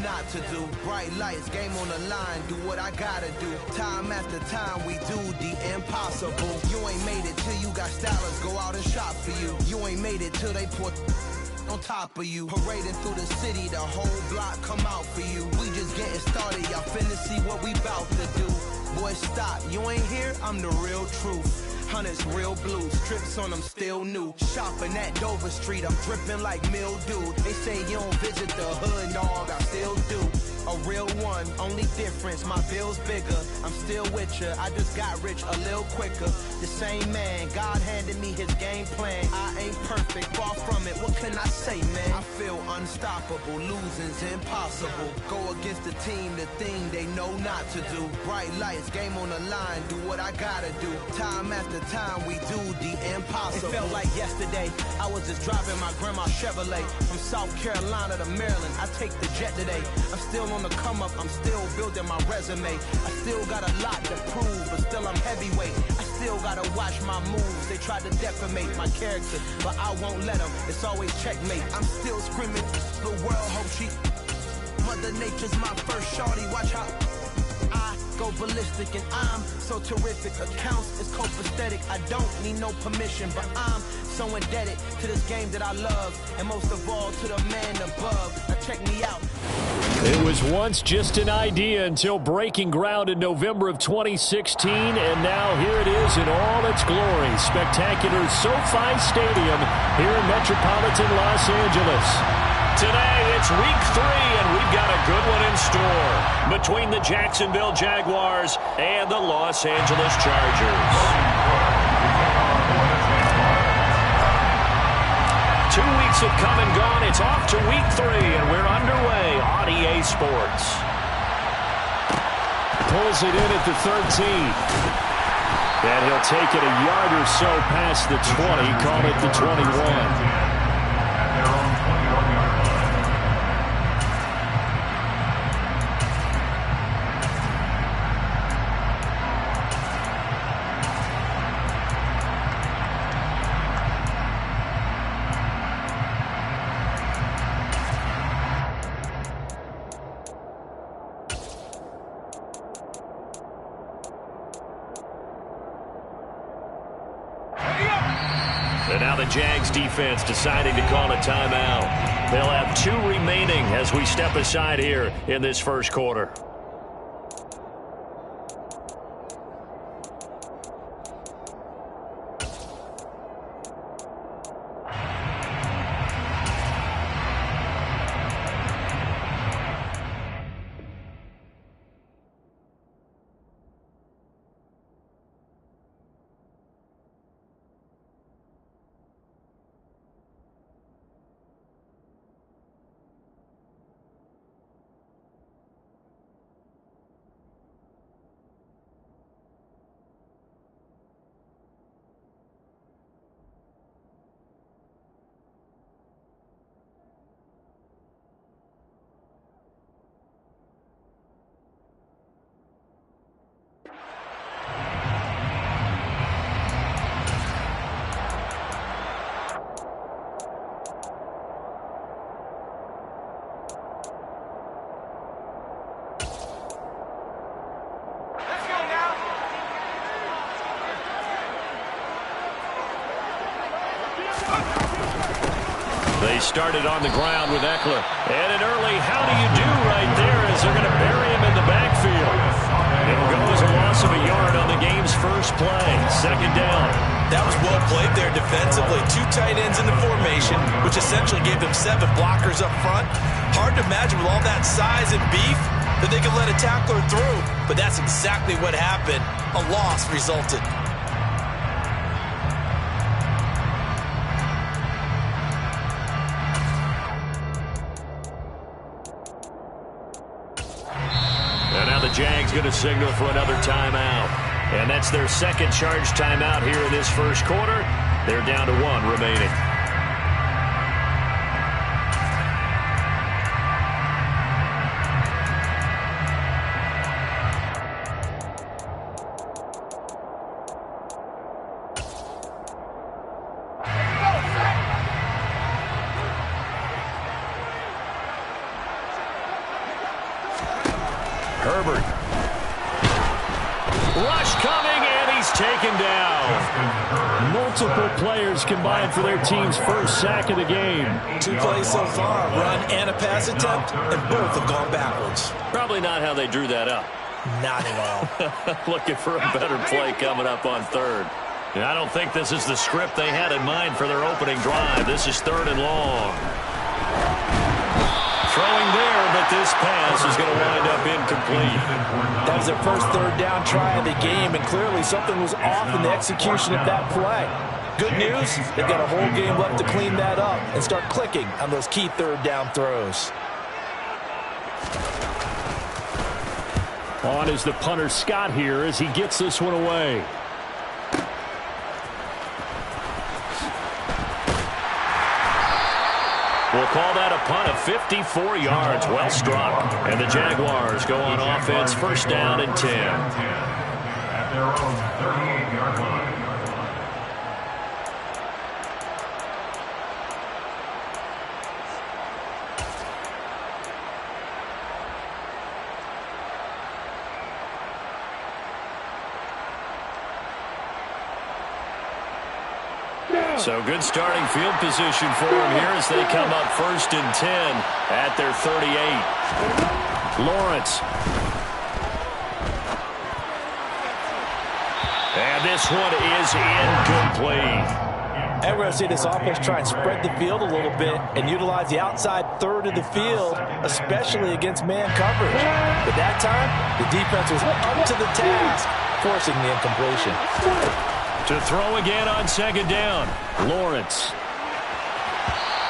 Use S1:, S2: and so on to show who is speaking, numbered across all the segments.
S1: not to do. Bright lights, game on the line, do what I gotta do. Time after time, we do the impossible. You ain't made it till you got stylers, go out and shop for you. You ain't made it till they put on top of you. Parading through the city, the whole block come out for you. We just getting started, y'all finna see what we bout to do. Boy, stop, you ain't here, I'm the real truth. Hunters, real blues, strips on them still new. Shopping at Dover Street, I'm dripping like mildew. They say you don't visit the hood, dog, I still do. A real one, only difference, my bill's bigger. I'm still with ya, I just got rich a little quicker. The same man, God handed me his game plan. I ain't perfect, far from it, what can I say, man? I feel unstoppable, losing's impossible. Go against the team, the thing they know not to do. Bright lights, game on the line, do what I gotta do. Time after time, we do the impossible. It felt like yesterday, I was just driving my grandma's Chevrolet. From South Carolina to Maryland, I take the jet today. I'm still on the come up, I'm still building my resume. I still got a lot to prove, but still I'm heavyweight. I still gotta watch my moves. They tried to defamate my character, but I won't let them. It's always checkmate. I'm still screaming, the world hope she. Mother Nature's my first shorty, watch how I go ballistic, and I'm so terrific. Accounts is copacetic. I don't need no permission, but I'm so indebted to this game that I love, and most of all to the man above. Now check me out.
S2: It was once just an idea until breaking ground in November of 2016, and now here it is in all its glory. Spectacular SoFi Stadium here in metropolitan Los Angeles. Today, it's week 3, and we've got a good one in store between the Jacksonville Jaguars and the Los Angeles Chargers. 2 weeks have come and gone. It's off to week 3, and we're underway on EA Sports. Pulls it in at the 13. And he'll take it a yard or so past the 20, call it the 21. And now the Jags defense deciding to call a timeout. They'll have 2 remaining as we step aside here in this first quarter. They started on the ground with Eckler. And an early how do you do right there as they're going to bury him in the backfield. It'll go as a loss of a yard on the game's first play. Second down.
S3: That was well played there defensively. 2 tight ends in the formation, which essentially gave them 7 blockers up front. Hard to imagine with all that size and beef that they could let a tackler through. But that's exactly what happened. A loss resulted.
S2: Jags going to signal for another timeout. And that's their second charge timeout here in this first quarter. They're down to 1 remaining.
S3: Herbert.
S2: Rush coming, and he's taken down. Multiple players combined for their team's first sack of the game.
S3: 2 plays so far, run and a pass attempt, and both have gone backwards.
S2: Probably not how they drew that up.
S3: Not at all.
S2: Looking for a better play coming up on third. I don't think this is the script they had in mind for their opening drive. This is 3rd and long. Throwing there, but this pass is going to wind up incomplete.
S3: That was their first 3rd down try of the game, and clearly something was off in the execution of that play. Good news, they've got a whole game left to clean that up and start clicking on those key 3rd down throws.
S2: On is the punter Scott here as he gets this one away. We'll call that a punt of 54 yards. Well struck. And the Jaguars go on offense, 1st down and 10.
S4: At their own 38-yard line.
S2: So good starting field position for them here as they come up 1st and 10 at their 38. Lawrence. And this one is incomplete.
S3: And we're going to see this offense try and spread the field a little bit and utilize the outside 3rd of the field, especially against man coverage. But that time, the defense was up to the task, forcing the incompletion.
S2: To throw again on 2nd down. Lawrence.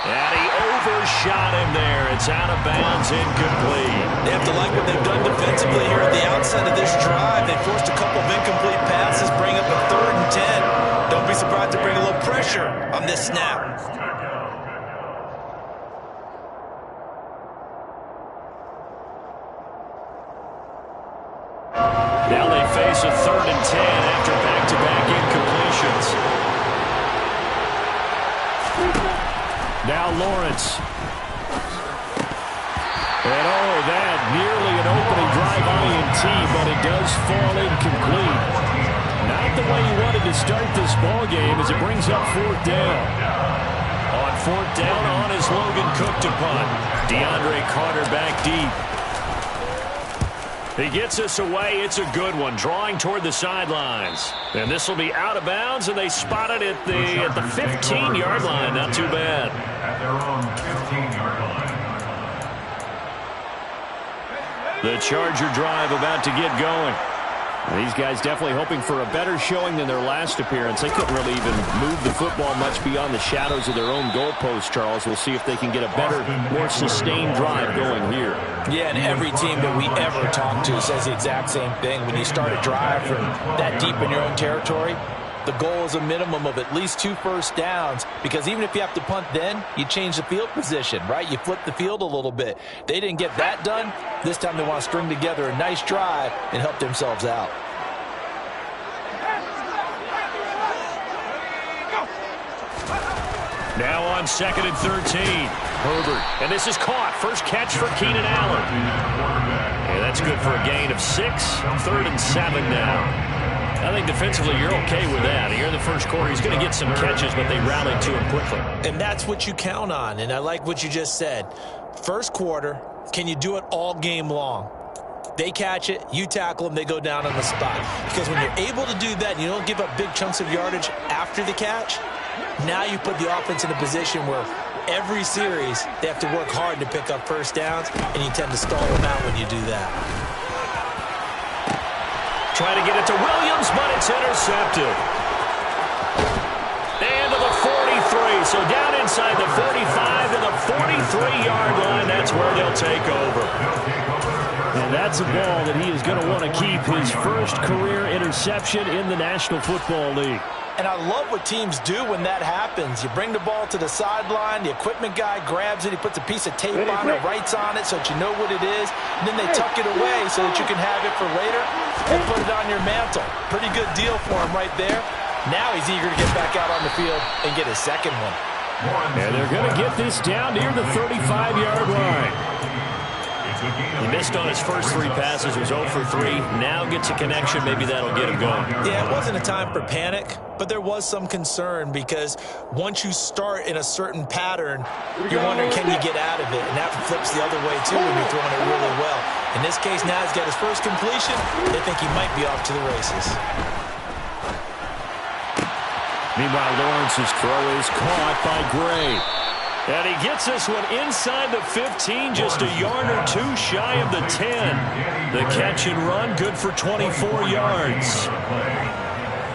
S2: And he overshot him there. It's out of bounds, incomplete.
S3: They have to like what they've done defensively here at the outset of this drive. They forced a couple of incomplete passes, bring up a 3rd and 10. Don't be surprised to bring a little pressure on this snap.
S2: Now they face a 3rd and 10 after back-to-back incompletions. Now Lawrence. And that nearly an opening drive INT, but it does fall incomplete. Not the way he wanted to start this ball game as it brings up 4th down. On 4th down, on is Logan Cook to punt. DeAndre Carter back deep. He gets us away. It's a good one, drawing toward the sidelines. And this will be out of bounds, and they spot it at the 15-yard line. Not too bad.
S4: At their own 15-yard line.
S2: The Charger drive about to get going. These guys definitely hoping for a better showing than their last appearance. They couldn't really even move the football much beyond the shadows of their own goalpost, Charles. We'll see if they can get a better, more sustained drive going here.
S3: Yeah, and every team that we ever talk to says the exact same thing. When you start a drive from that deep in your own territory, the goal is a minimum of at least 2 first downs, because even if you have to punt then, you change the field position, right? You flip the field a little bit. They didn't get that done. This time they want to string together a nice drive and help themselves out.
S2: Now on 2nd and 13. Herbert. And this is caught. First catch for Keenan Allen. Yeah, that's good for a gain of 6. 3rd and 7 now. I think defensively you're okay with that. Here in the first quarter, he's going to get some catches, but they rallied to him quickly.
S3: And that's what you count on, and I like what you just said. First quarter, can you do it all game long? They catch it, you tackle them, they go down on the spot. Because when you're able to do that and you don't give up big chunks of yardage after the catch, now you put the offense in a position where every series they have to work hard to pick up first downs, and you tend to stall them out when you do that.
S2: Trying to get it to Williams, but it's intercepted. And to the 43. So down inside the 45 to the 43-yard line. That's where they'll take over. And that's a ball that he is going to want to keep, his first career interception in the National Football League.
S3: And I love what teams do when that happens. You bring the ball to the sideline, the equipment guy grabs it, he puts a piece of tape on it, writes on it so that you know what it is, and then they tuck it away so that you can have it for later and put it on your mantle. Pretty good deal for him right there. Now he's eager to get back out on the field and get his second one.
S2: And they're going to get this down near the 35-yard line. He missed on his first 3 passes, was 0 for 3. Now gets a connection. Maybe that'll get him going.
S3: Yeah, it wasn't a time for panic, but there was some concern because once you start in a certain pattern, you're wondering, can you get out of it? And that flips the other way, too, when you're throwing it really well. In this case, now he's got his first completion. They think he might be off to the races.
S2: Meanwhile, Lawrence's throw is caught by Gray. And he gets this one inside the 15, just a yard or 2 shy of the 10. The catch and run, good for 24 yards.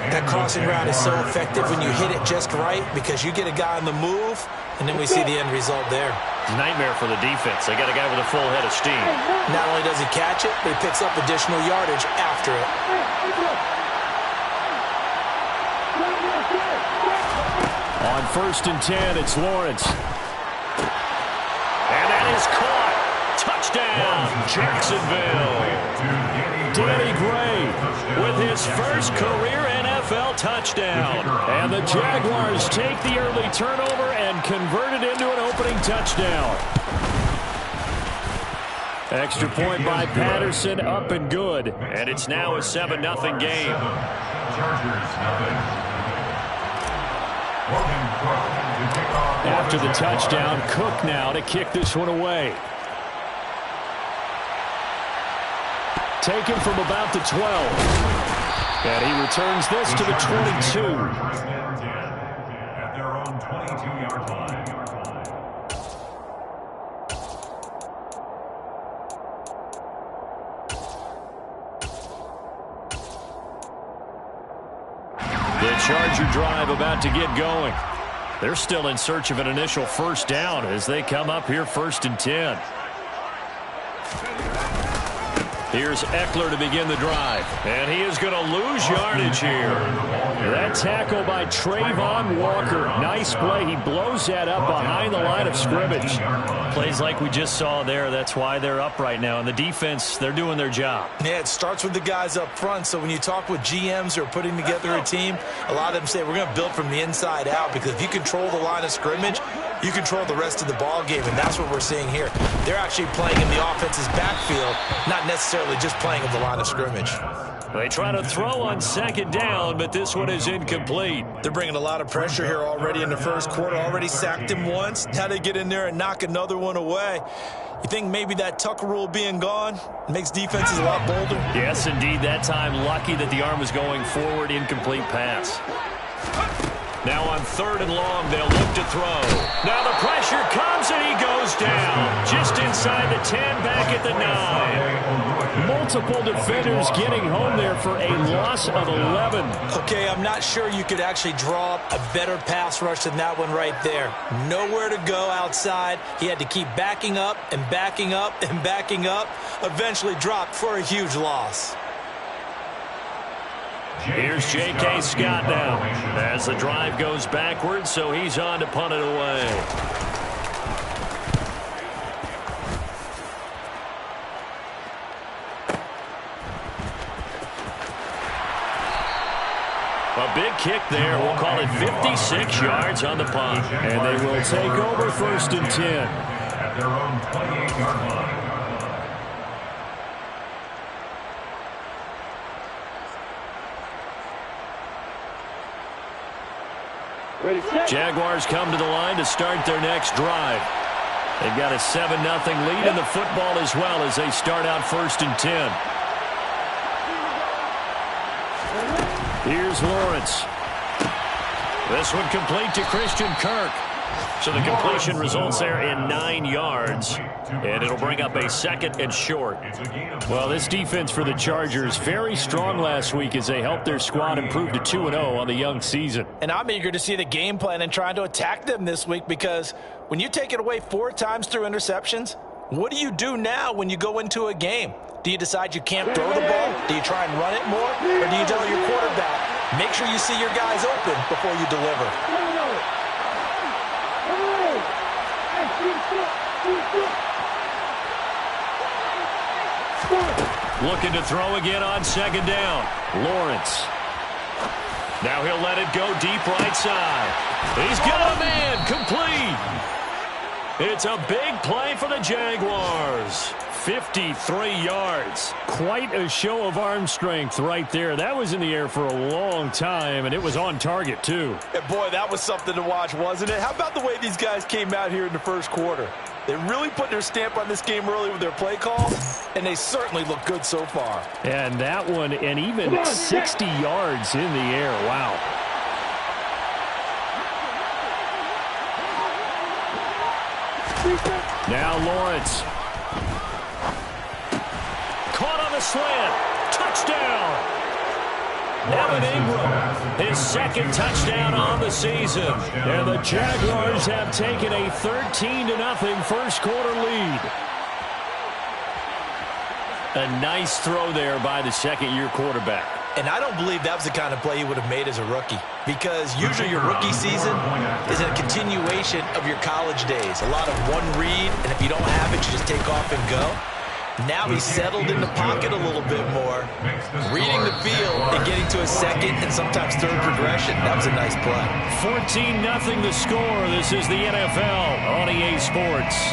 S3: That crossing route is so effective when you hit it just right because you get a guy on the move, and then we see the end result there.
S2: Nightmare for the defense. They got a guy with a full head of steam.
S3: Not only does he catch it, but he picks up additional yardage after it.
S2: On 1st and 10, it's Lawrence. And that is caught. Touchdown, Jacksonville. Danny Gray with his first career NFL touchdown. And the Jaguars take the early turnover and convert it into an opening touchdown. Extra point by Patterson, up and good. And it's now a 7-0 game. After the touchdown, Cook now to kick this one away. Taken from about the 12. And he returns this to the 22.
S4: At their own 22-yard line.
S2: The Charger drive about to get going. They're still in search of an initial first down as they come up here 1st and 10. Here's Eckler to begin the drive. And he is going to lose yardage here. That tackle by Trayvon Walker. Nice play. He blows that up behind the line of scrimmage. Plays like we just saw there. That's why they're up right now. And the defense, they're doing their job.
S3: Yeah, it starts with the guys up front. So when you talk with GMs who are putting together a team, a lot of them say we're going to build from the inside out because if you control the line of scrimmage, you control the rest of the ball game, and that's what we're seeing here. They're actually playing in the offense's backfield, not necessarily just playing in the line of scrimmage.
S2: They try to throw on 2nd down, but this one is incomplete.
S3: They're bringing a lot of pressure here already in the first quarter. Already sacked him once. Now they get in there and knock another one away. You think maybe that Tucker rule being gone makes defenses a lot bolder?
S2: Yes, indeed. That time, lucky that the arm was going forward. Incomplete pass. Now on 3rd and long, they'll look to throw. Now the pressure comes, and he goes down. Just inside the 10, back at the 9. Multiple defenders getting home there for a loss of 11.
S3: Okay, I'm not sure you could actually draw up a better pass rush than that one right there. Nowhere to go outside. He had to keep backing up and backing up and backing up. Eventually dropped for a huge loss.
S2: Here's J.K. Scott now as the drive goes backwards, so he's on to punt it away. A big kick there. We'll call it 56 yards on the punt. And they will take over 1st and 10.
S4: At their own 28-yard line.
S2: Jaguars come to the line to start their next drive. They've got a 7-0 lead in the football as well as they start out 1st and 10. Here's Lawrence. This one complete to Christian Kirk. So the completion results there in 9 yards. And it'll bring up a 2nd and short. Well, this defense for the Chargers, very strong last week as they helped their squad improve to 2-0 on the young season.
S3: And I'm eager to see the game plan and trying to attack them this week because when you take it away 4 times through interceptions, what do you do now when you go into a game? Do you decide you can't throw the ball? Do you try and run it more? Or do you tell your quarterback, make sure you see your guys open before you deliver?
S2: Looking to throw again on 2nd down. Lawrence. Now he'll let it go deep right side. He's got a man complete. It's a big play for the Jaguars. 53 yards. Quite a show of arm strength right there. That was in the air for a long time, and it was on target, too.
S3: And boy, that was something to watch, wasn't it? How about the way these guys came out here in the first quarter? They really put their stamp on this game early with their play calls, and they certainly look good so far.
S2: And that one, and even 60 yards in the air. Wow. Now Lawrence. Caught on the slant. Touchdown. Evan Ingram, his second touchdown on the season. And the Jaguars have taken a 13-0 first quarter lead. A nice throw there by the second-year quarterback.
S3: And I don't believe that was the kind of play he would have made as a rookie, because usually your rookie season is a continuation of your college days. A lot of one read, and if you don't have it, you just take off and go. Now he's settled in the pocket a little bit more, reading the field and getting to a second and sometimes third progression. That was a nice play.
S2: 14-0 the score. This is the NFL on EA Sports.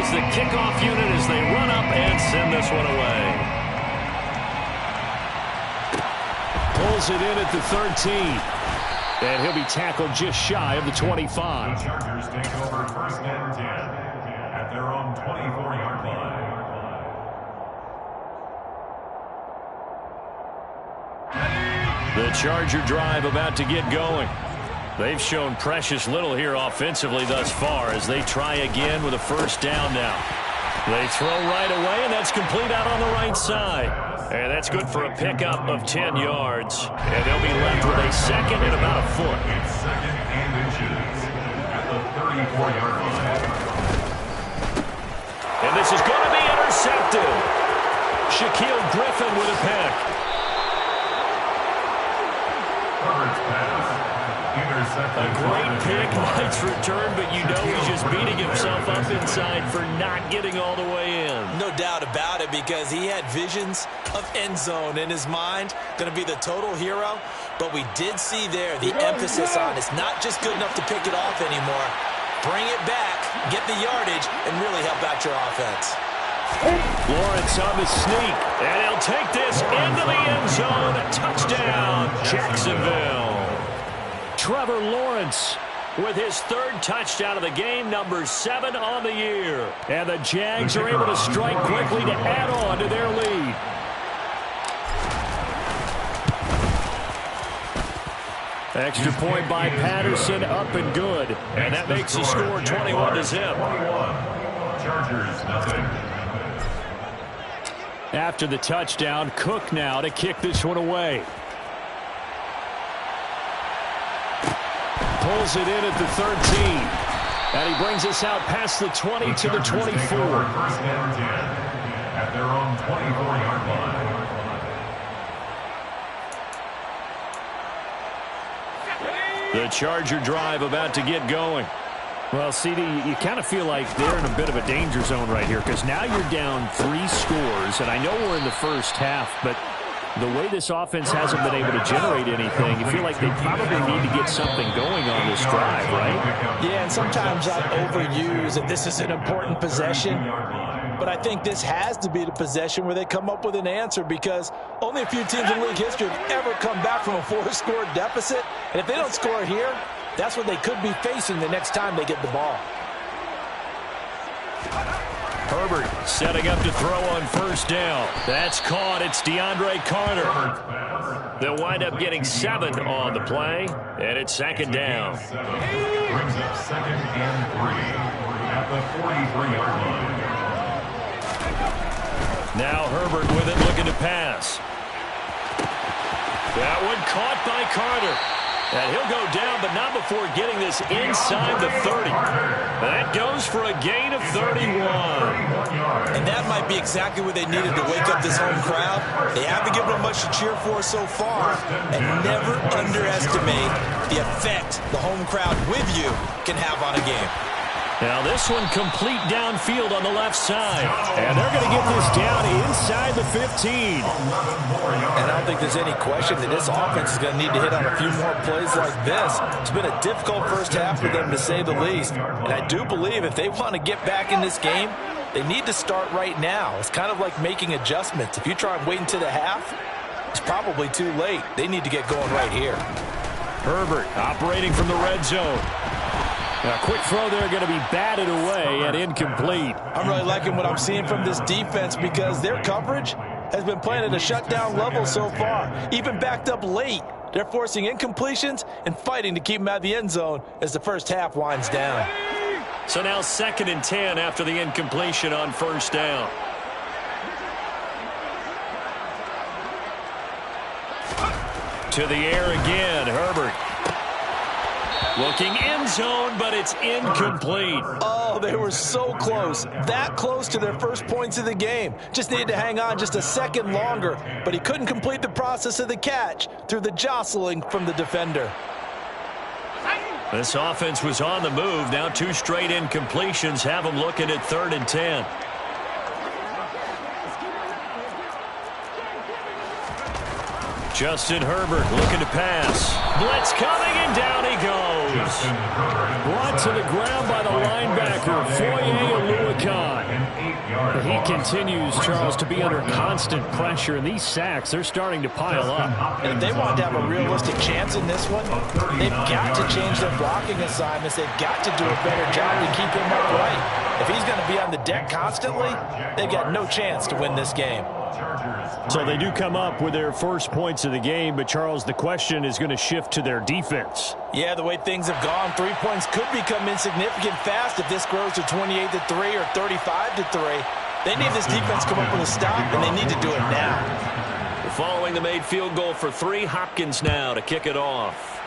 S2: The kickoff unit as they run up and send this one away. Pulls it in at the 13. And he'll be tackled just shy of the 25.
S4: The Chargers take over first and 10 at their own 24-yard line.
S2: The Charger drive about to get going. They've shown precious little here offensively thus far as they try again with a first down now. They throw right away, and that's complete out on the right side. And that's good for a pickup of 10 yards. And they'll be left with a second and about a foot.
S4: It's second and inches at the 34-yard line.
S2: And this is going to be intercepted. Shaquille Griffin with a pick.
S4: Herbert's pass.
S2: A great pick, nice return, but you know he's just beating himself up inside for not getting all the way in.
S3: No doubt about it, because he had visions of end zone in his mind, going to be the total hero. But we did see there the emphasis on it's not just good enough to pick it off anymore. Bring it back, get the yardage, and really help out your offense.
S2: Lawrence on the sneak, and he'll take this into the end zone. Touchdown, Jacksonville. Trevor Lawrence with his third touchdown of the game, number 7 on the year. And the Jags are able to strike quickly to add on to their lead. Extra point by Patterson, up and good. And that makes the score 21-0.
S4: Chargers, nothing.
S2: After the touchdown, Cook now to kick this one away. Pulls it in at the 13. And he brings us out past the 20 to the 24.
S4: First and 10 at their own 24-yard line.
S2: The Charger drive about to get going. Well, CD, you kind of feel like they're in a bit of a danger zone right here, because now you're down 3 scores, and I know we're in the first half, but the way this offense hasn't been able to generate anything, you feel like they probably need to get something going on this drive, right?
S3: Yeah, and sometimes I overuse that this is an important possession, but I think this has to be the possession where they come up with an answer, because only a few teams in league history have ever come back from a 4-score deficit, and if they don't score here, that's what they could be facing the next time they get the ball.
S2: Herbert setting up to throw on first down. That's caught. It's DeAndre Carter. They'll wind up getting 7 on the play, and it's second down.
S4: Brings up second and 3 at the 43-yard line.
S2: Now Herbert with it, looking to pass. That one caught by Carter. And he'll go down, but not before getting this inside the 30. That goes for a gain of 31.
S3: And that might be exactly what they needed to wake up this home crowd. They haven't given them much to cheer for so far. And never underestimate the effect the home crowd with you can have on a game.
S2: Now this one complete downfield on the left side. And they're going to get this down inside the 15.
S3: And I don't think there's any question that this offense is going to need to hit on a few more plays like this. It's been a difficult first half for them, to say the least. And I do believe if they want to get back in this game, they need to start right now. It's kind of like making adjustments. If you try and wait until the half, it's probably too late. They need to get going right here.
S2: Herbert operating from the red zone. A quick throw there going to be batted away and incomplete.
S3: I'm really liking what I'm seeing from this defense because their coverage has been playing at a shutdown level so far. Even backed up late, they're forcing incompletions and fighting to keep them out of the end zone as the first half winds down.
S2: So now 2nd and 10 after the incompletion on first down. To the air again, Herbert. Looking end zone, but it's incomplete.
S3: Oh, they were so close. That close to their first points of the game. Just needed to hang on just a second longer, but he couldn't complete the process of the catch through the jostling from the defender.
S2: This offense was on the move. Now 2 straight incompletions have them looking at 3rd and 10. Justin Herbert looking to pass. Blitz coming, and down he goes. Brought to the ground by the linebacker, Foye Oluokun. He continues, Charles, to be under constant pressure, and these sacks, they're starting to pile up.
S3: And if they want to have a realistic chance in this one, they've got to change their blocking assignments. They've got to do a better job to keep him upright. If he's going to be on the deck constantly, they've got no chance to win this game.
S2: So they do come up with their first points of the game, but Charles, the question is going to shift to their defense.
S3: Yeah, the way things have gone, 3 points could become insignificant fast if this grows to 28-3 or 35-3. They need this defense to come up with a stop, and they need to do it now.
S2: Following the made field goal for 3, Hopkins now to kick it off.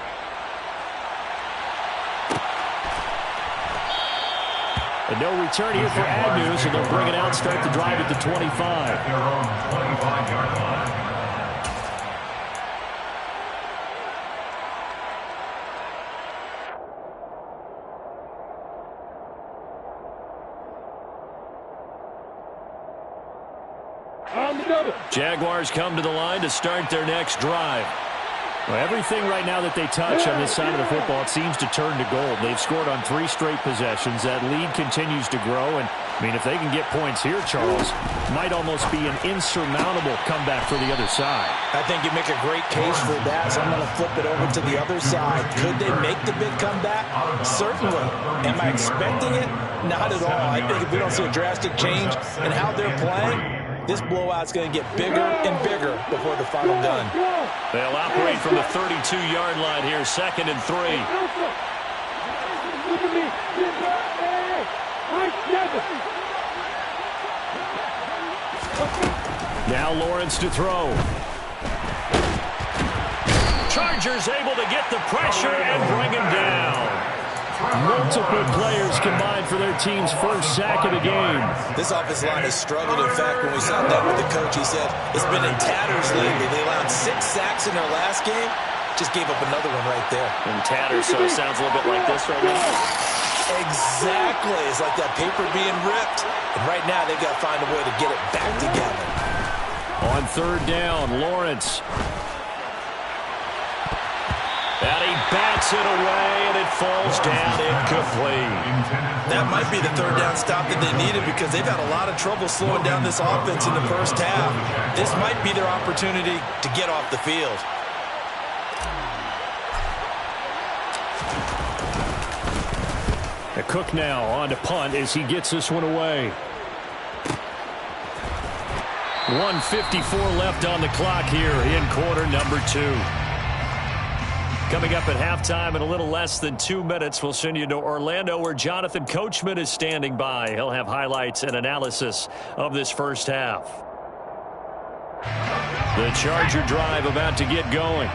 S2: And no return here for Agnew, so they'll bring it out, start the drive at the 25.
S4: Their own 25-yard line.
S2: Jaguars come to the line to start their next drive. Well, everything right now that they touch on this side of the football, it seems to turn to gold. They've scored on 3 straight possessions. That lead continues to grow. And, I mean, if they can get points here, Charles, might almost be an insurmountable comeback for the other side.
S3: I think you make a great case for that, so I'm going to flip it over to the other side. Could they make the big comeback? Certainly. Am I expecting it? Not at all. I think if we don't see a drastic change in how they're playing, this blowout's going to get bigger and bigger before the final gun.
S2: They'll operate from the 32-yard line here, 2nd and 3. Now Lawrence to throw. Chargers able to get the pressure and bring him down. Multiple players combined for their team's first sack of the game.
S3: This offensive line has struggled. In fact, when we sat down with the coach, he said it's been in tatters lately. They allowed 6 sacks in their last game. Just gave up another one right there.
S2: In tatters, so it sounds a little bit like this right now.
S3: Exactly. It's like that paper being ripped. And right now, they've got to find a way to get it back together.
S2: On 3rd down, Lawrence. And he bats it away, and it falls down incomplete.
S3: That might be the 3rd down stop that they needed because they've had a lot of trouble slowing down this offense in the first half. This might be their opportunity to get off the field.
S2: A Cook now on to punt as he gets this one away. 1:54 left on the clock here in quarter number 2. Coming up at halftime in a little less than 2 minutes, we'll send you to Orlando where Jonathan Coachman is standing by. He'll have highlights and analysis of this first half. The Charger drive about to get going.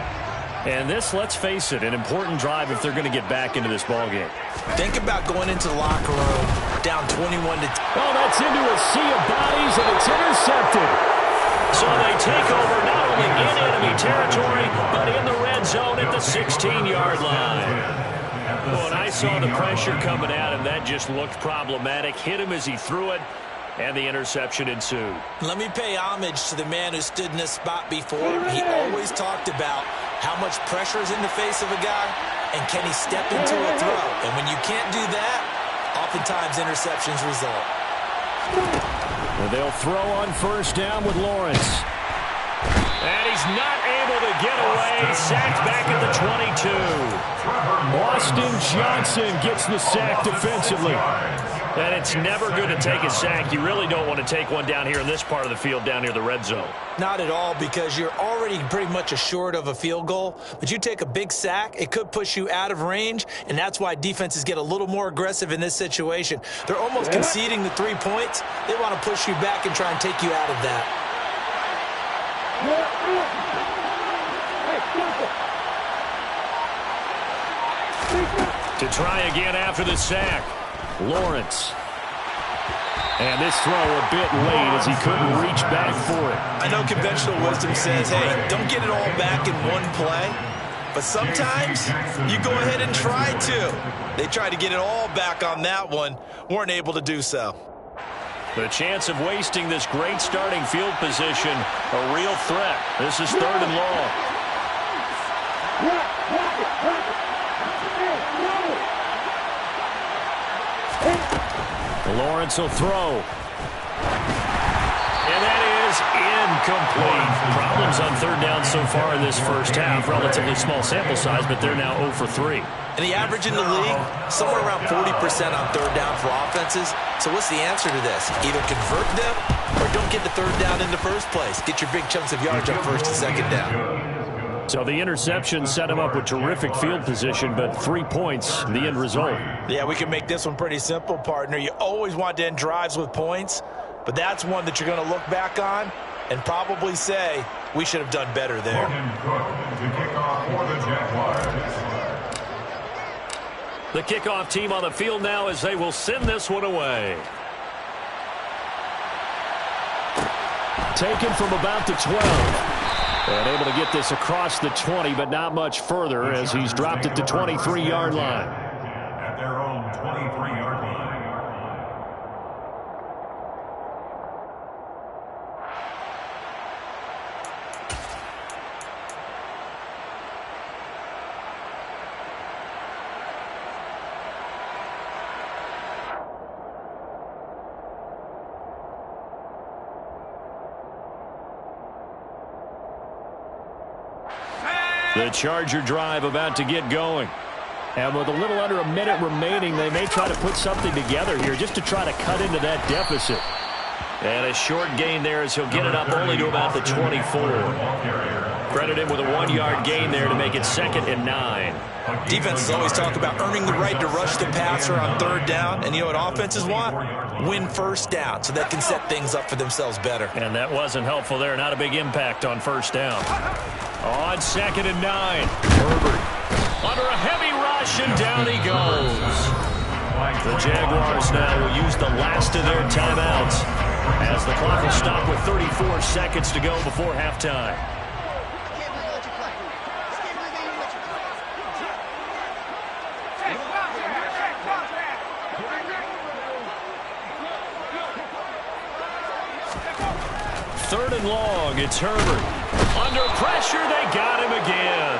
S2: And this, let's face it, an important drive if they're going to get back into this ballgame.
S3: Think about going into the locker room down 21-10.
S2: Oh, that's into a sea of bodies, and it's intercepted. So they take over not only in enemy territory, but in the red zone at the 16-yard line. Well, and I saw the pressure coming at him. That just looked problematic. Hit him as he threw it, and the interception ensued.
S3: Let me pay homage to the man who stood in this spot before. He always talked about how much pressure is in the face of a guy, and can he step into a throw. And when you can't do that, oftentimes interceptions result.
S2: Well, they'll throw on first down with Lawrence. And he's not able to get away. Sacked back at the 22. Austin Johnson gets the sack defensively. And it's never good to take a sack. You really don't want to take one down here in this part of the field down near the red zone.
S3: Not at all, because you're already pretty much assured of a field goal. But you take a big sack, it could push you out of range, and that's why defenses get a little more aggressive in this situation. They're almost conceding the 3 points. They want to push you back and try and take you out of that.
S2: To try again after the sack, Lawrence. And this throw a bit late as he couldn't reach back for it.
S3: I know conventional wisdom says, hey, don't get it all back in one play. But sometimes you go ahead and try to. They tried to get it all back on that one, weren't able to do so.
S2: The chance of wasting this great starting field position, a real threat. This is 3rd and long. Lawrence will throw. And that is incomplete. Problems on 3rd down so far in this first half. Relatively small sample size, but they're now 0 for 3.
S3: And the average in the league, somewhere around 40% on 3rd down for offenses. So what's the answer to this? Either convert them or don't get the 3rd down in the first place. Get your big chunks of yards on 1st and 2nd down.
S2: So the interception set him up with terrific field position, but 3 points, the end result.
S3: Yeah, we can make this one pretty simple, partner. You always want to end drives with points, but that's one that you're going to look back on and probably say, we should have done better there.
S2: The kickoff team on the field now as they will send this one away. Taken from about the 12. And able to get this across the 20, but not much further as he's dropped at the 23-yard line.
S4: At their own 23-yard line.
S2: The Charger drive about to get going. And with a little under a minute remaining, they may try to put something together here just to try to cut into that deficit. And a short gain there as he'll get it up only to about the 24. Credit him with a 1-yard gain there to make it 2nd and 9.
S3: Defenses always talk about earning the right to rush the passer on 3rd down. And you know what offenses want? Win 1st down so they can set things up for themselves better.
S2: And that wasn't helpful there. Not a big impact on 1st down. On 2nd and 9. Herbert under a heavy rush, and down he goes. The Jaguars now will use the last of their timeouts as the clock will stop with 34 seconds to go before halftime. Third and long, it's Herbert. Under pressure, they got him again.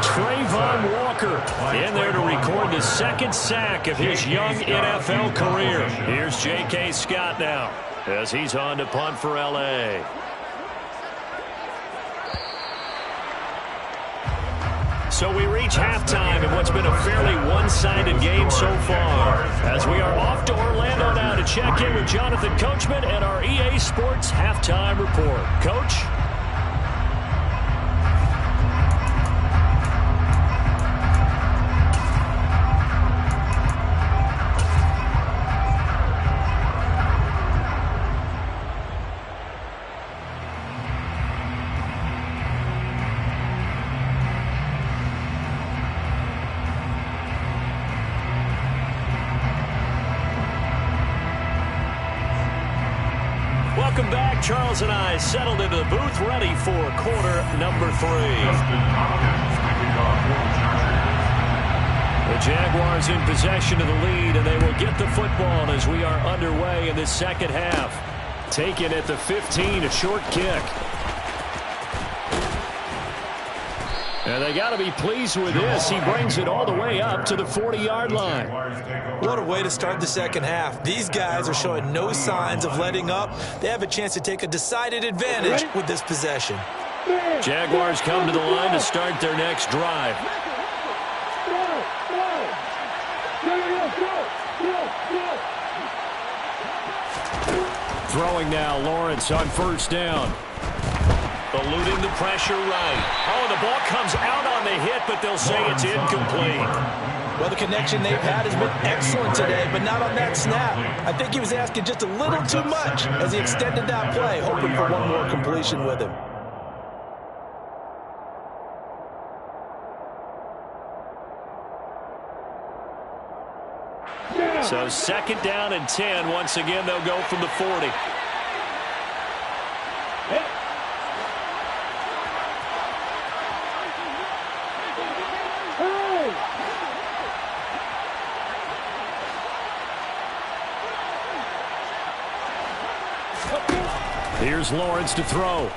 S2: Trayvon Walker in there to record the 2nd sack of his young NFL career. Here's J.K. Scott now as he's on to punt for L.A. So we reach halftime in what's been a fairly one-sided game so far, as we are off to Orlando now to check in with Jonathan Coachman and our EA Sports Halftime Report. Coach? Welcome back. Charles and I settled into the booth, ready for quarter number 3. The Jaguars in possession of the lead, and they will get the football as we are underway in the second half. Taken at the 15, a short kick. And they got to be pleased with this. He brings it all the way up to the 40-yard line.
S3: What a way to start the second half. These guys are showing no signs of letting up. They have a chance to take a decided advantage with this possession.
S2: Jaguars come to the line to start their next drive. Throwing now, Lawrence on first down. Eluding the pressure right. Oh, the ball comes out on the hit, but they'll say it's incomplete.
S3: Well, the connection they've had has been excellent today, but not on that snap. I think he was asking just a little too much as he extended that play, hoping for one more completion with him.
S2: So second down and 10. Once again, they'll go from the 40. Here's Lawrence to throw.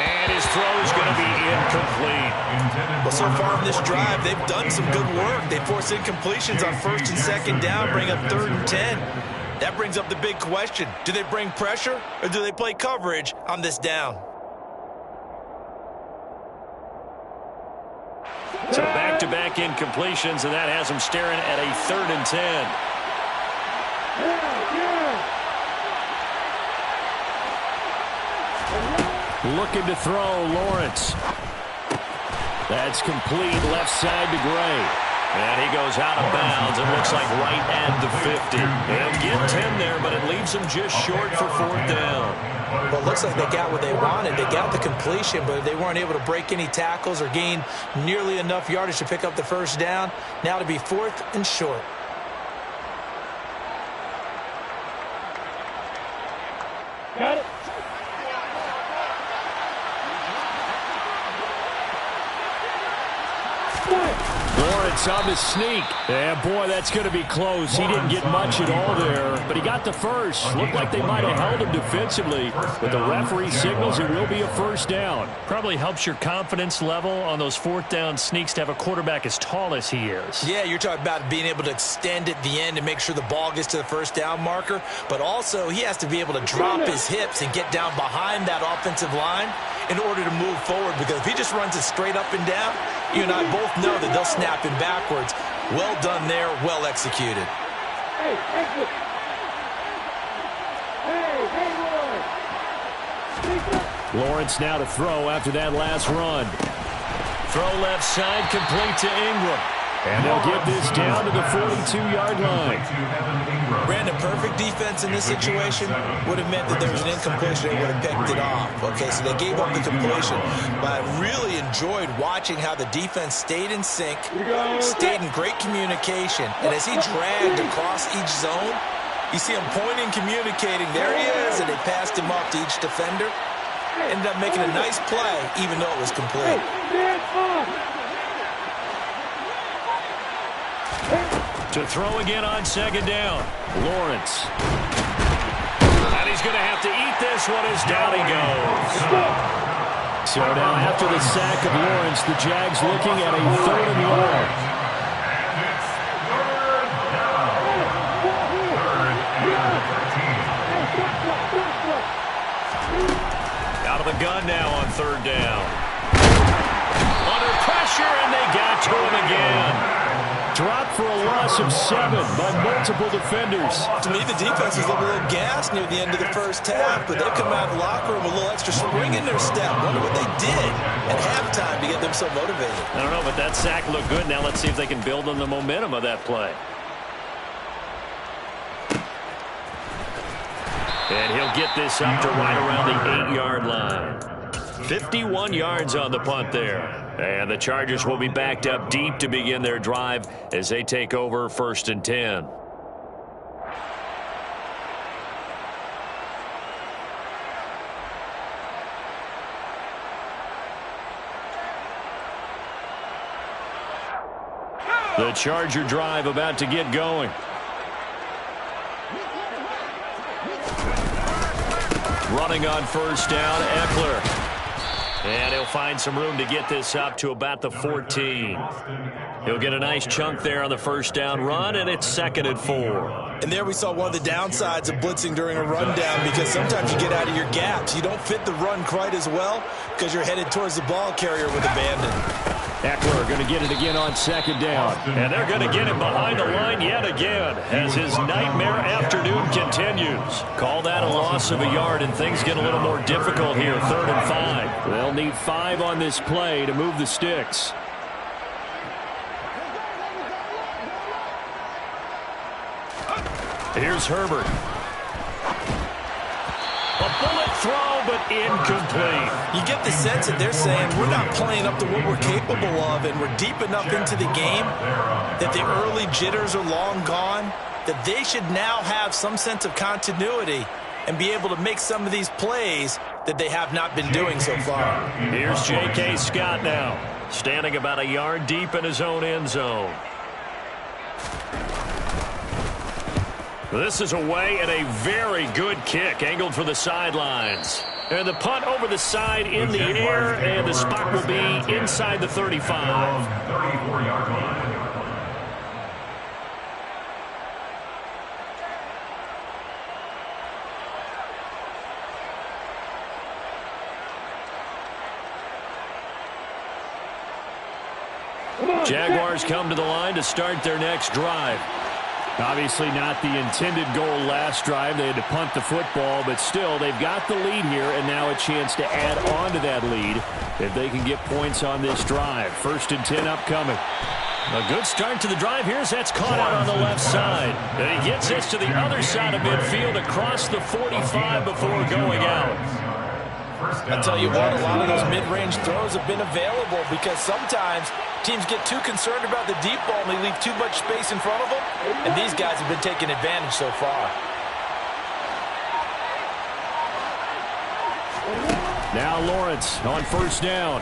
S2: And his throw is going to be incomplete.
S3: Well, so far in this drive, they've done some good work. They force incompletions on first and second down, bring up third and 10. That brings up the big question. Do they bring pressure or do they play coverage on this down?
S2: So back-to-back incompletions, and that has them staring at a third and 10. Looking to throw, Lawrence. That's complete left side to Gray. And he goes out of bounds. It looks like right at the 50. They'll get 10 there, but it leaves them just short for fourth down.
S3: Well, it looks like they got what they wanted. They got the completion, but they weren't able to break any tackles or gain nearly enough yardage to pick up the first down. Now to be fourth and short.
S5: Got it.
S2: Lawrence on the sneak. Yeah, boy, that's going to be close. He didn't get much at all there, but he got the first. Looked like they might have held him defensively. But the referee signals it will be a first down.
S6: Probably helps your confidence level on those fourth down sneaks to have a quarterback as tall as he is.
S3: Yeah, you're talking about being able to extend at the end and make sure the ball gets to the first down marker. But also, he has to be able to drop his hips and get down behind that offensive line in order to move forward. Because if he just runs it straight up and down, you and I both know that they'll snap him backwards. Well done there, well executed.
S2: Lawrence now to throw after that last run. Throw left side, complete to Ingram. And they'll get this down to the 42-yard line.
S3: Brandon, perfect defense in this situation would have meant that there was an incompletion. They would have picked it off. Okay, so they gave up the completion. But I really enjoyed watching how the defense stayed in sync, stayed in great communication. And as he dragged across each zone, you see him pointing, communicating. There he is, and they passed him up to each defender. Ended up making a nice play, even though it was complete.
S2: To throw again on second down. Lawrence. And he's going to have to eat this one as down he goes. So now after the sack of Lawrence, the Jags looking at a third and long. Out of the gun now on third down. Under pressure, and they got to him again. Dropped for a loss of 7 by multiple defenders.
S3: To me, the defense was a little gassed near the end of the first half, but they come out of the locker room with a little extra spring in their step. Wonder what they did at halftime to get them so motivated.
S2: I don't know, but that sack looked good. Now let's see if they can build on the momentum of that play. And he'll get this up to right around the 8-yard line. 51 yards on the punt there. And the Chargers will be backed up deep to begin their drive as they take over first and 10. The Charger drive about to get going. Running on first down, Eckler. And he'll find some room to get this up to about the 14. He'll get a nice chunk there on the first down run, and it's 2nd and 4.
S3: And there we saw one of the downsides of blitzing during a rundown, because sometimes you get out of your gaps. You don't fit the run quite as well because you're headed towards the ball carrier with abandon.
S2: Eckler going to get it again on 2nd down. And they're going to get him behind the line yet again as his nightmare afternoon continues. Call that a loss of a yard, and things get a little more difficult here. 3rd and 5. They'll need 5 on this play to move the sticks. Here's Herbert. A bullet throw, but incomplete.
S3: You get the sense that they're saying we're not playing up to what we're capable of, and we're deep enough into the game that the early jitters are long gone, that they should now have some sense of continuity and be able to make some of these plays that they have not been doing so far.
S2: Here's J.K. Scott now, standing about a yard deep in his own end zone. This is away and a very good kick, angled for the sidelines. And the punt over the side in the air, and the spot will be inside the 35.
S4: 34-yard line.
S2: Jaguars come to the line to start their next drive. Obviously not the intended goal last drive. They had to punt the football, but still, they've got the lead here, and now a chance to add on to that lead if they can get points on this drive. 1st and 10 upcoming. A good start to the drive here as that's caught out on the left side. And he gets this to the other side of midfield across the 45 before going out.
S3: I'll tell you what, a lot of those mid-range throws have been available because sometimes teams get too concerned about the deep ball and they leave too much space in front of them, and these guys have been taking advantage so far.
S2: Now Lawrence on 1st down.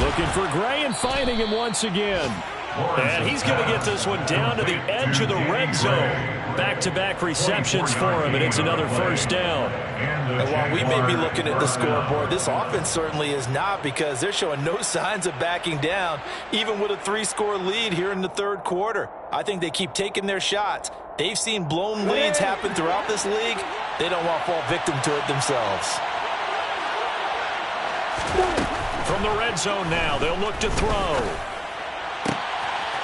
S2: Looking for Gray and finding him once again. And he's going to get this one down to the edge of the red zone. Back-to-back receptions for him, and it's another 1st down.
S3: And while we may be looking at the scoreboard, this offense certainly is not, because they're showing no signs of backing down, even with a 3-score lead here in the 3rd quarter. I think they keep taking their shots. They've seen blown leads happen throughout this league. They don't want to fall victim to it themselves.
S2: From the red zone now, they'll look to throw.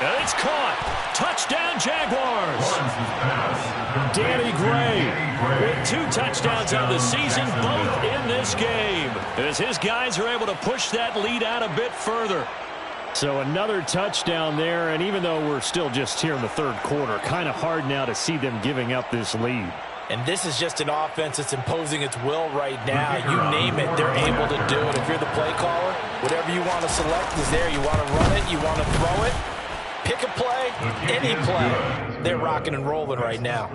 S2: And it's caught. Touchdown, Jaguars. Danny Gray with 2 touchdowns on the season, both in this game, as his guys are able to push that lead out a bit further. So another touchdown there, and even though we're still just here in the 3rd quarter, kind of hard now to see them giving up this lead.
S3: And this is just an offense that's imposing its will right now. You name it, they're able to do it. If you're the play caller, whatever you want to select is there. You want to run it, you want to throw it. Pick a play, any play. They're rocking and rolling right now.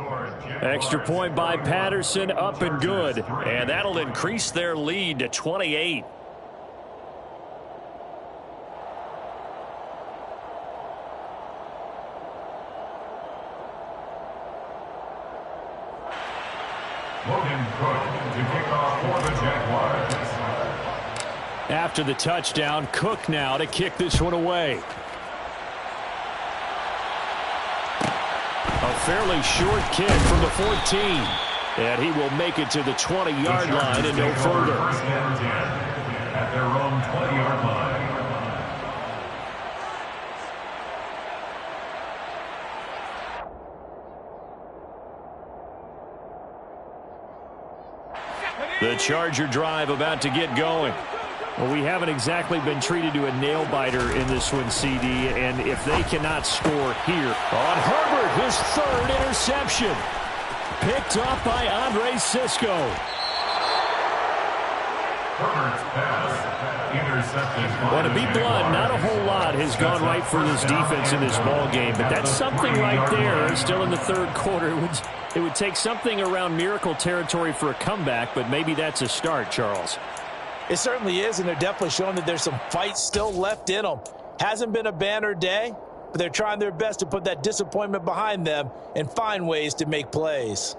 S2: Extra point by Patterson, up and good. And that'll increase their lead to 28.
S4: Logan Cook to kick off for the Jaguars.
S2: After the touchdown, Cook now to kick this one away. A fairly short kick from the 14. And he will make it to the 20-yard line and no further.
S4: 1st and 10 at their own 20-yard line.
S2: The Charger drive about to get going. Well, we haven't exactly been treated to a nail-biter in this one, CD, and if they cannot score here on Herbert, his 3rd interception. Picked off by Andre Cisco.
S4: Herbert's pass intercepted.
S2: Well, to be blunt, not a whole lot has gone right for this defense in this ball game, but that's something right there. Still in the 3rd quarter. It would take something around miracle territory for a comeback, but maybe that's a start, Charles.
S3: It certainly is, and they're definitely showing that there's some fight still left in them. Hasn't been a banner day, but they're trying their best to put that disappointment behind them and find ways to make plays.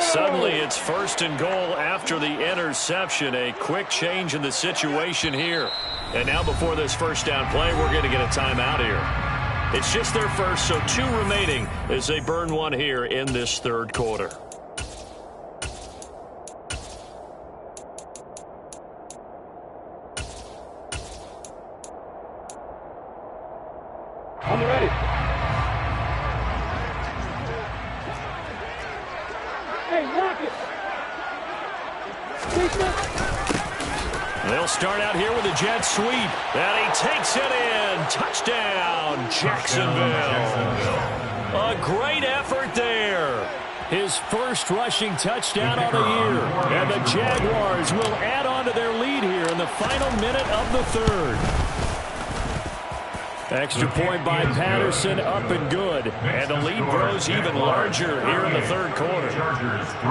S2: Suddenly it's 1st and goal after the interception. A quick change in the situation here. And now before this first down play, we're going to get a timeout here. It's just their first, so 2 remaining as they burn one here in this 3rd quarter.
S5: I'm ready. Hey, lock it.
S2: They'll start out here with a jet sweep. And he takes it in. Touchdown, Jacksonville. A great effort there. His first rushing touchdown on the year. And the Jaguars will add on to their lead here in the final minute of the 3rd. Extra point by Patterson, up and good. And the lead grows even larger here in the 3rd quarter.
S4: Chargers 3.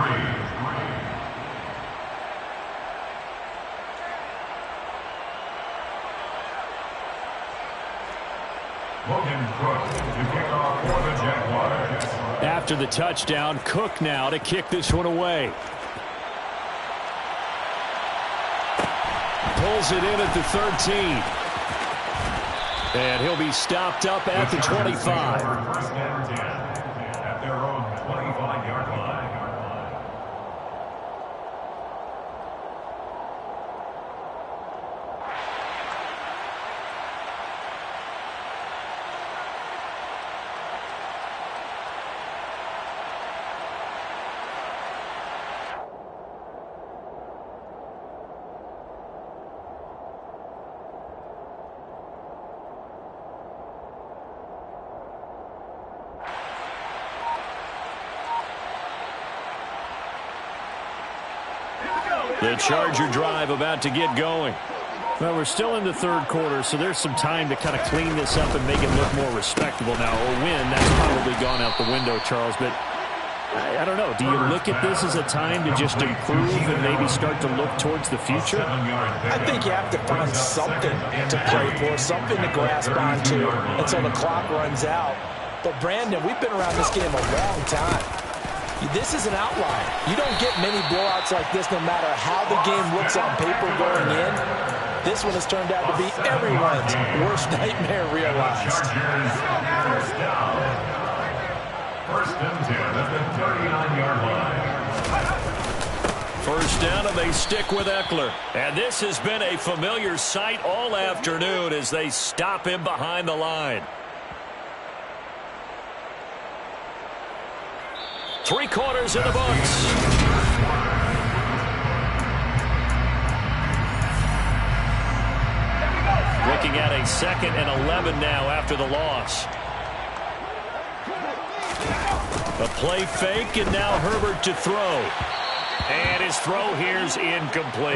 S2: After the touchdown, Cook now to kick this one away. Pulls it in at the 13. And he'll be stopped up at the 25.
S4: First down 10 at their own 25-yard line.
S2: The Charger drive about to get going. Well, we're still in the 3rd quarter, so there's some time to kind of clean this up and make it look more respectable. Now, a win, that's probably gone out the window, Charles, but I don't know. Do you look at this as a time to just improve and maybe start to look towards the future?
S3: I think you have to find something to play for, something to grasp onto until the clock runs out. But, Brandon, we've been around this game a long time. This is an outlier. You don't get many blowouts like this no matter how the game looks on paper going in. This one has turned out to be everyone's worst nightmare realized.
S4: First down. First and 10 at the 39-yard line.
S2: First down, and they stick with Eckler. And this has been a familiar sight all afternoon as they stop him behind the line. 3 quarters in the books. Looking at a 2nd and 11 now after the loss. A play fake, and now Herbert to throw. And his throw here's incomplete.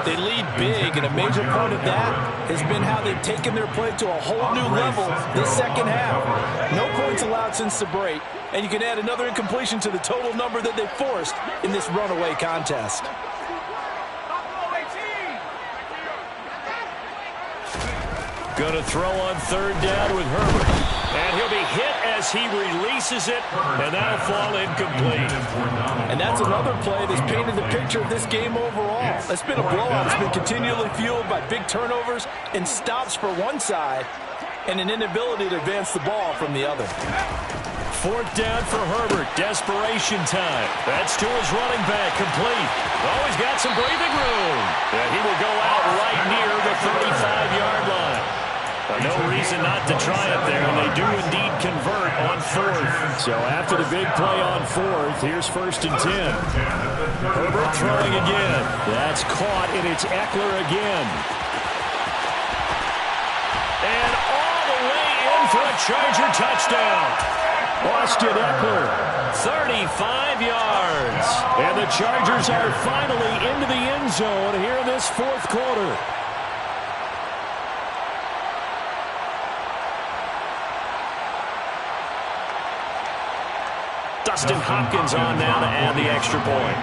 S3: They lead big, and a major part of that has been how they've taken their play to a whole new level this second half. No points allowed since the break, and you can add another incompletion to the total number that they forced in this runaway contest.
S2: Going to throw on 3rd down with Herbert. And he'll be hit as he releases it, and that'll fall incomplete.
S3: And that's another play that's painted the picture of this game overall. It's been a blowout. It's been continually fueled by big turnovers and stops for one side and an inability to advance the ball from the other.
S2: 4th down for Herbert. Desperation time. That's to his running back. Complete. Oh, he's got some breathing room. And he will go out right near the 35-yard line. No reason not to try it there, and they do indeed convert on 4th. So after the big play on 4th, here's 1st and 10. Herbert throwing again. That's caught, and it's Eckler again. And all the way in for a Charger touchdown. Austin Eckler, 35 yards. And the Chargers are finally into the end zone here in this 4th quarter. Dustin Hopkins on now to add the extra point.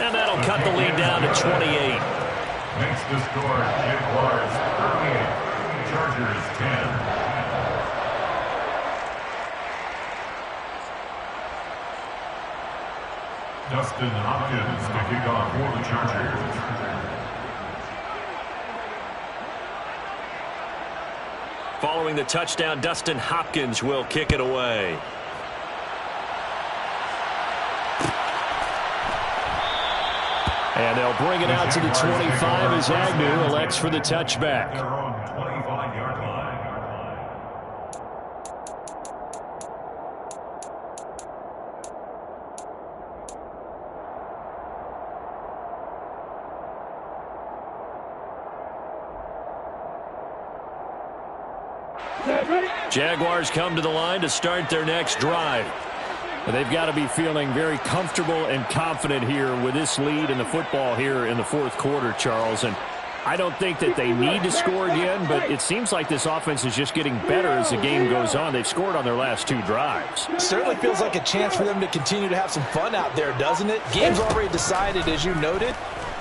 S6: And that'll cut the lead down to 28.
S4: Makes the score Jaguars 38, Chargers 10. Dustin Hopkins to kick off for the Chargers.
S6: Following the touchdown, Dustin Hopkins will kick it away. And they'll bring it out to the 25 as Agnew elects for the touchback.
S4: They're on 25-yard line.
S2: Jaguars come to the line to start their next drive. They've got to be feeling very comfortable and confident here with this lead in the football here in the fourth quarter, Charles. And I don't think that they need to score again, but it seems like this offense is just getting better as the game goes on. They've scored on their last 2 drives.
S3: Certainly feels like a chance for them to continue to have some fun out there, doesn't it? Game's already decided, as you noted.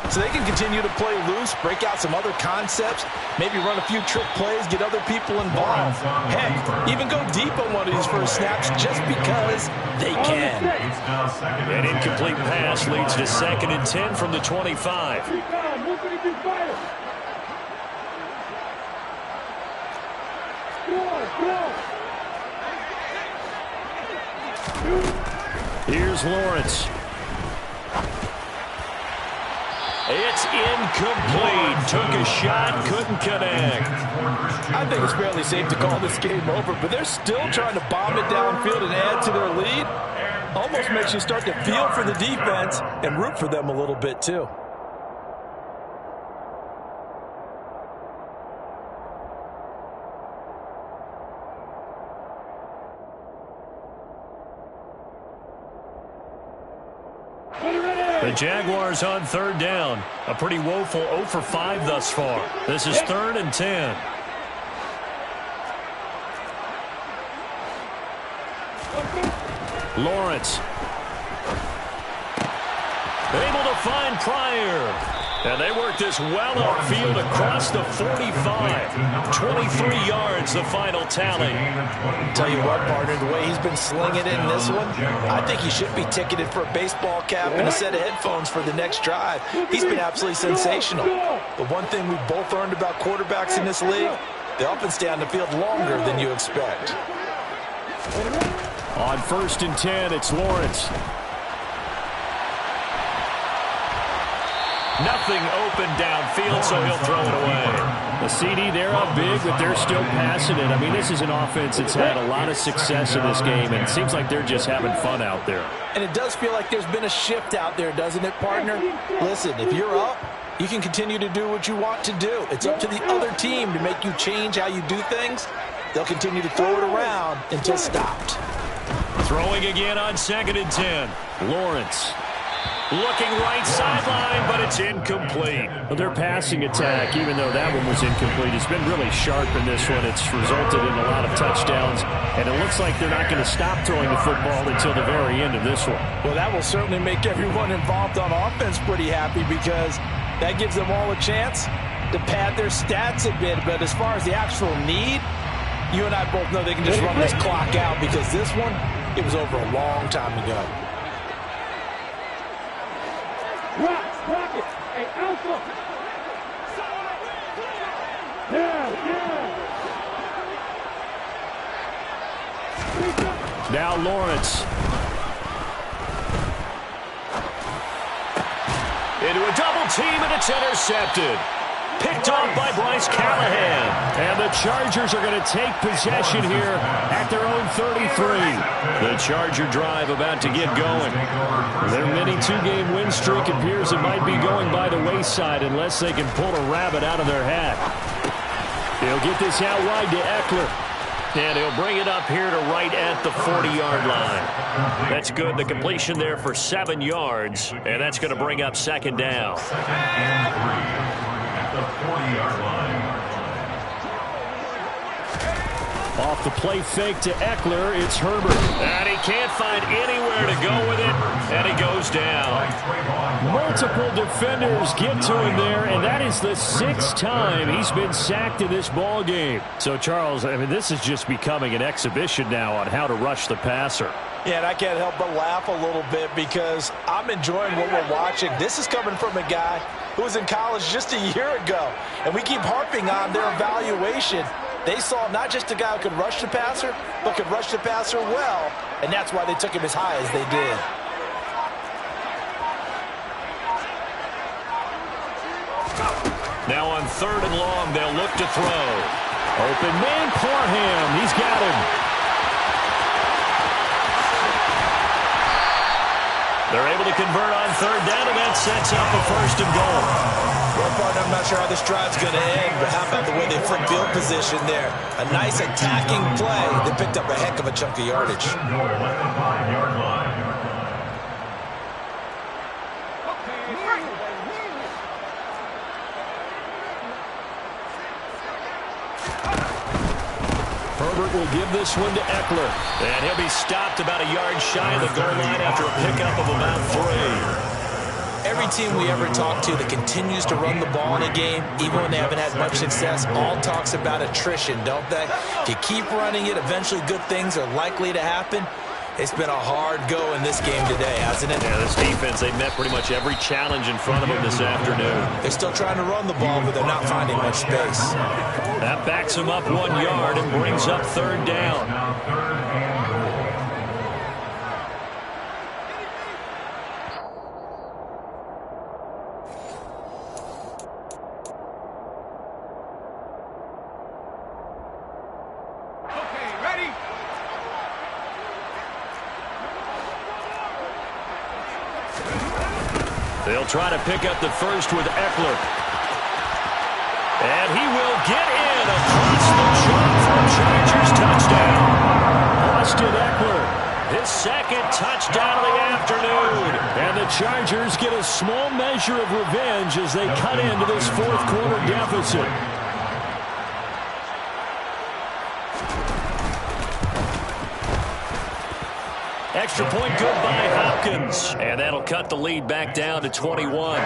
S3: So they can continue to play loose, break out some other concepts, maybe run a few trick plays, get other people involved. Heck, even go deep on one of these first snaps just because they can.
S6: An incomplete pass leads to 2nd and 10 from the 25.
S2: Here's Lawrence.
S6: It's incomplete. Took a shot, couldn't connect.
S3: I think it's fairly safe to call this game over, but they're still trying to bomb it downfield and add to their lead. Almost makes you start to feel for the defense and root for them a little bit, too.
S6: The Jaguars on 3rd down. A pretty woeful 0 for 5 thus far. This is 3rd and 10. Lawrence. Able to find Pryor. And they work this well upfield across the 45. 23 yards, the final tally.
S3: Tell you what, partner, the way he's been slinging it in this one, I think he should be ticketed for a baseball cap and a set of headphones for the next drive. He's been absolutely sensational. The one thing we've both learned about quarterbacks in this league, they often stay on the field longer than you expect.
S2: On 1st and 10, it's Lawrence.
S6: Nothing open downfield, so he'll throw it away.
S2: The CD, they're up big, but they're still passing it. I mean, this is an offense that's had a lot of success in this game, and it seems like they're just having fun out there.
S3: And it does feel like there's been a shift out there, doesn't it, partner? Listen, if you're up, you can continue to do what you want to do. It's up to the other team to make you change how you do things. They'll continue to throw it around until stopped.
S6: Throwing again on 2nd and 10. Lawrence. Looking right sideline, but it's incomplete.
S2: Well, their passing attack, even though that one was incomplete, has been really sharp in this one. It's resulted in a lot of touchdowns, and it looks like they're not going to stop throwing the football until the very end of this one.
S3: Well, that will certainly make everyone involved on offense pretty happy because that gives them all a chance to pad their stats a bit. But as far as the actual need, you and I both know they can just run this clock out because this one, it was over a long time ago.
S5: Rock it. Hey, Alpha. Yeah.
S2: Now Lawrence.
S6: Into a double team, and it's intercepted. Picked off by Bryce Callahan.
S2: And the Chargers are going to take possession here at their own 33.
S6: The Charger drive about to get going.
S2: Their mini 2-game win streak appears it might be going by the wayside unless they can pull a rabbit out of their hat. They'll get this out wide to Eckler.
S6: And he'll bring it up here to right at the 40-yard line. That's good. The completion there for 7 yards. And that's going to bring up 2nd down.
S4: 2nd and 3 at the 40-yard line.
S2: Off the play fake to Eckler, it's Herbert. And he can't find anywhere to go with it, and he goes down. Multiple defenders get to him there, and that is the 6th time he's been sacked in this ball game. So, Charles, I mean, this is just becoming an exhibition now on how to rush the passer.
S3: Yeah, and I can't help but laugh a little bit because I'm enjoying what we're watching. This is coming from a guy who was in college just a year ago, and we keep harping on their evaluation. They saw not just a guy who could rush the passer, but could rush the passer well, and that's why they took him as high as they did.
S6: Now on 3rd and long, they'll look to throw.
S2: Open man, Parham. He's got him.
S6: They're able to convert on 3rd down, and that sets up a 1st and goal.
S3: Well, partner, I'm not sure how this drive's going to end, but how about the way they flip field position there? A nice attacking play that picked up a heck of a chunk of yardage.
S4: Goal at the 5-yard line.
S2: Herbert will give this one to Eckler.
S6: And he'll be stopped about a yard shy of the goal line after a pickup of about 3.
S3: Every team we ever talk to that continues to run the ball in a game, even when they haven't had much success, all talks about attrition, don't they? If you keep running it, eventually good things are likely to happen. It's been a hard go in this game today, hasn't it?
S6: Yeah, this defense, they met pretty much every challenge in front of them this afternoon.
S3: They're still trying to run the ball, but they're not finding much space.
S6: That backs them up 1 yard and brings up 3rd down.
S4: Now 3rd and goal.
S6: They'll try to pick up the 1st with Eckler. And he will get in across the chalk for a Chargers touchdown.
S2: Austin Eckler, his 2nd touchdown of the afternoon. And the Chargers get a small measure of revenge as they cut into this 4th quarter deficit. Extra point good by Hopkins. And that'll cut the lead back down to 21.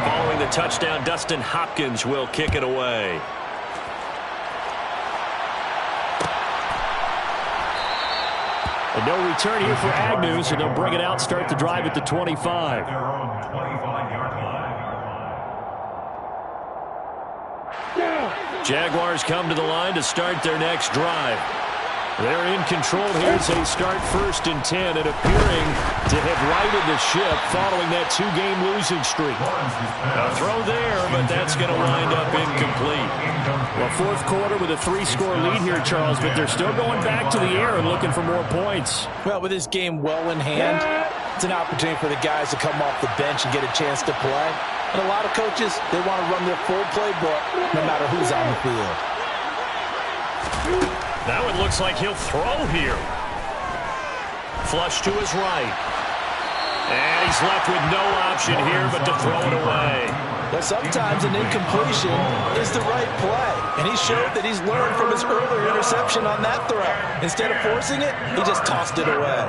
S2: Following the touchdown, Dustin Hopkins will kick it away. And no return here for Agnew, so they'll bring it out, start the drive at the 25.
S4: Their own 25-yard line.
S2: Jaguars come to the line to start their next drive. They're in control here as they start 1st and 10 and appearing to have righted the ship following that 2-game losing streak. A throw there, but that's going to wind up incomplete. Well, 4th quarter with a 3-score lead here, Charles, but they're still going back to the air and looking for more points.
S3: Well, with this game well in hand, it's an opportunity for the guys to come off the bench and get a chance to play. And a lot of coaches, they want to run their full playbook no matter who's on the field.
S2: Now it looks like he'll throw here. Flush to his right. And he's left with no option here but to throw it away.
S3: But sometimes an incompletion is the right play. And he showed that he's learned from his earlier interception on that throw. Instead of forcing it, he just tossed it away.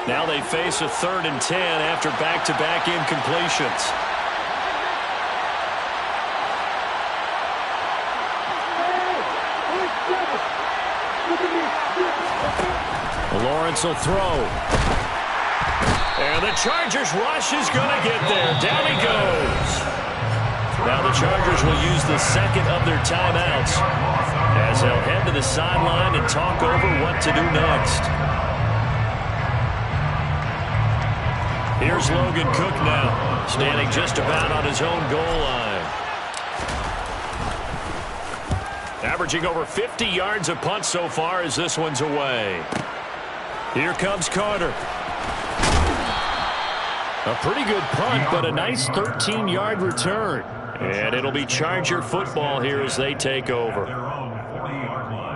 S2: Now they face a 3rd and 10 after back-to-back incompletions. Lawrence will throw. And the Chargers rush is going to get there. Down he goes. Now the Chargers will use the 2nd of their timeouts as they'll head to the sideline and talk over what to do next. Here's Logan Cook now, standing just about on his own goal line. Averaging over 50 yards a punt so far as this one's away. Here comes Carter. A pretty good punt, but a nice 13-yard return. And it'll be Charger football here as they take over.
S4: Their own 40-yard line.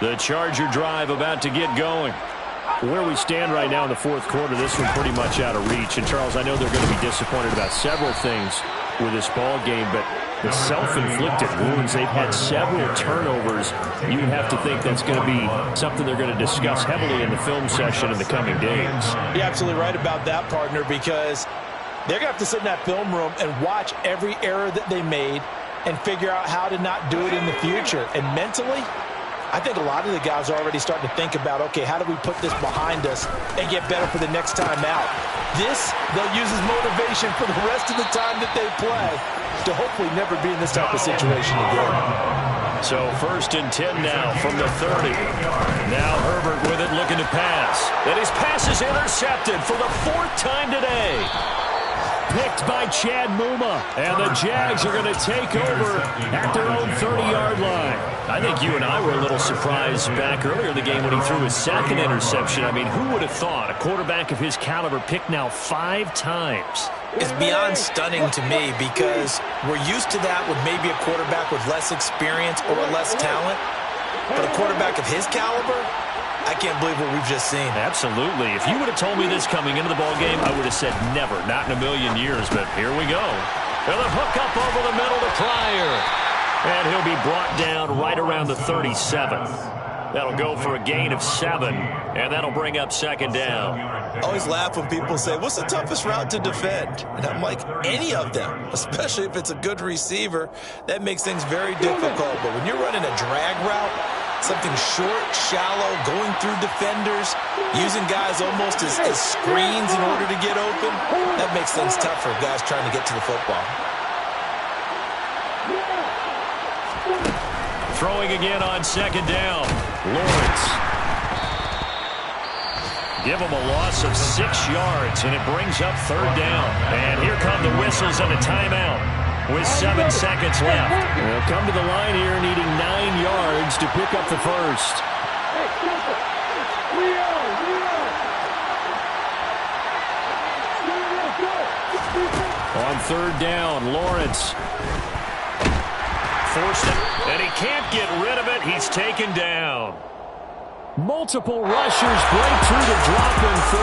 S2: The Charger drive about to get going. Where we stand right now in the fourth quarter, this one pretty much out of reach. And, Charles, I know they're going to be disappointed about several things with this ball game, but the self-inflicted wounds, they've had several turnovers. You have to think that's going to be something they're going to discuss heavily in the film session in the coming days.
S3: You're absolutely right about that, partner, because they're going to have to sit in that film room and watch every error that they made and figure out how to not do it in the future. And mentally, I think a lot of the guys are already starting to think about, okay, how do we put this behind us and get better for the next time out? This, they'll use as motivation for the rest of the time that they play to hopefully never be in this type of situation again.
S2: So 1st and 10 now from the 30. Now Herbert with it, looking to pass. And his pass is intercepted for the 4th time today. Picked by Chad Muma. And the Jags are going to take over at their own 30-yard line. I think you and I were a little surprised back earlier in the game when he threw his 2nd interception. I mean, who would have thought a quarterback of his caliber picked now 5 times?
S3: It's beyond stunning to me because we're used to that with maybe a quarterback with less experience or less talent. But a quarterback of his caliber, I can't believe what we've just seen.
S2: Absolutely. If you would have told me this coming into the ballgame, I would have said never, not in a million years. But here we go. And the hook up over the middle to Pryor. And he'll be brought down right around the 37. That'll go for a gain of 7, and that'll bring up 2nd down.
S3: I always laugh when people say, what's the toughest route to defend? And I'm like, any of them, especially if it's a good receiver. That makes things very difficult. But when you're running a drag route, something short, shallow, going through defenders, using guys almost as screens in order to get open, that makes things tough for guys trying to get to the football.
S2: Throwing again on 2nd down. Lawrence. Give him a loss of 6 yards, and it brings up 3rd down. And here come the whistles and a timeout with 7 seconds left. They'll come to the line here needing 9 yards to pick up the first. On 3rd down, Lawrence. Forced it, and he can't get rid of it. He's taken down. Multiple rushers break through the drop in 4.